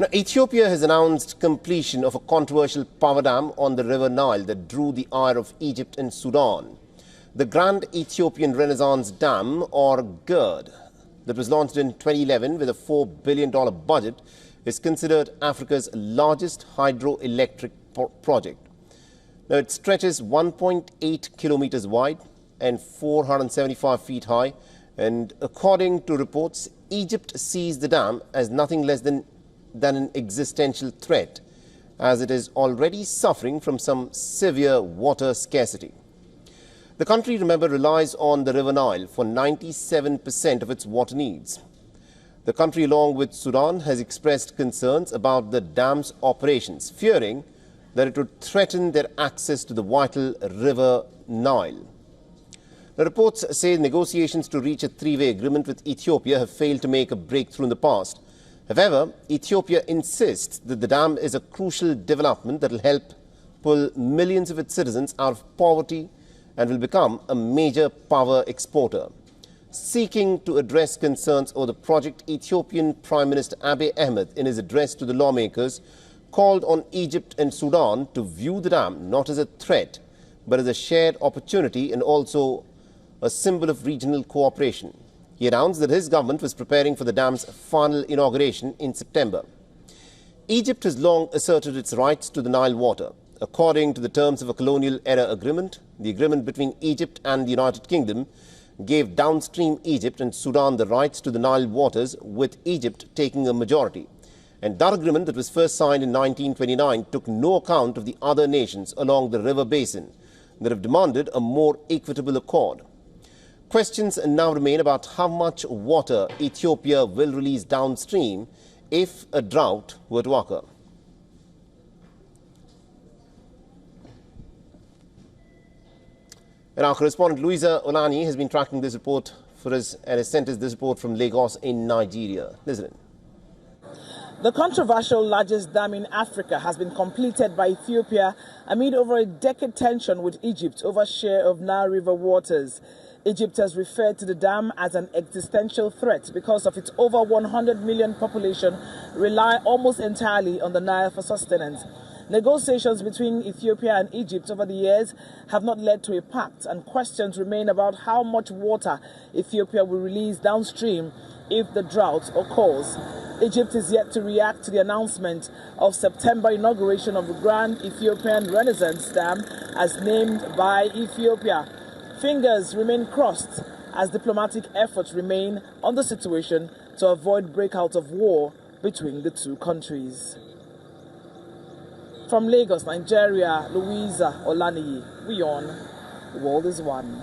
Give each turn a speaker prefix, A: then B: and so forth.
A: Now, Ethiopia has announced completion of a controversial power dam on the river Nile that drew the ire of Egypt and Sudan. The Grand Ethiopian Renaissance Dam, or GERD, that was launched in 2011 with a $4 billion budget, is considered Africa's largest hydroelectric project. Now, it stretches 1.8 kilometers wide and 475 feet high, and according to reports, Egypt sees the dam as nothing less than an existential threat, as it is already suffering from some severe water scarcity. The country, remember, relies on the river Nile for 97% of its water needs. The country, along with Sudan, has expressed concerns about the dam's operations, fearing that it would threaten their access to the vital river Nile. The reports say negotiations to reach a three-way agreement with Ethiopia have failed to make a breakthrough in the past. However, Ethiopia insists that the dam is a crucial development that will help pull millions of its citizens out of poverty and will become a major power exporter. Seeking to address concerns over the project, Ethiopian Prime Minister Abiy Ahmed, in his address to the lawmakers, called on Egypt and Sudan to view the dam not as a threat, but as a shared opportunity and also a symbol of regional cooperation. He announced that his government was preparing for the dam's final inauguration in September. Egypt has long asserted its rights to the Nile water. According to the terms of a colonial-era agreement, the agreement between Egypt and the United Kingdom gave downstream Egypt and Sudan the rights to the Nile waters, with Egypt taking a majority. And that agreement, that was first signed in 1929, took no account of the other nations along the river basin that have demanded a more equitable accord. Questions now remain about how much water Ethiopia will release downstream if a drought were to occur. And our correspondent Louisa Olani has been tracking this report for us and has sent us this report from Lagos in Nigeria. Listen.
B: The controversial largest dam in Africa has been completed by Ethiopia amid over a decade tension with Egypt over share of Nile River waters. Egypt has referred to the dam as an existential threat because of its over 100 million population rely almost entirely on the Nile for sustenance. Negotiations between Ethiopia and Egypt over the years have not led to a pact, and questions remain about how much water Ethiopia will release downstream if the drought occurs. Egypt is yet to react to the announcement of September inauguration of the Grand Ethiopian Renaissance Dam as named by Ethiopia. Fingers remain crossed as diplomatic efforts remain on the situation to avoid breakout of war between the two countries. From Lagos, Nigeria, Louisa Olani, WION The World is One.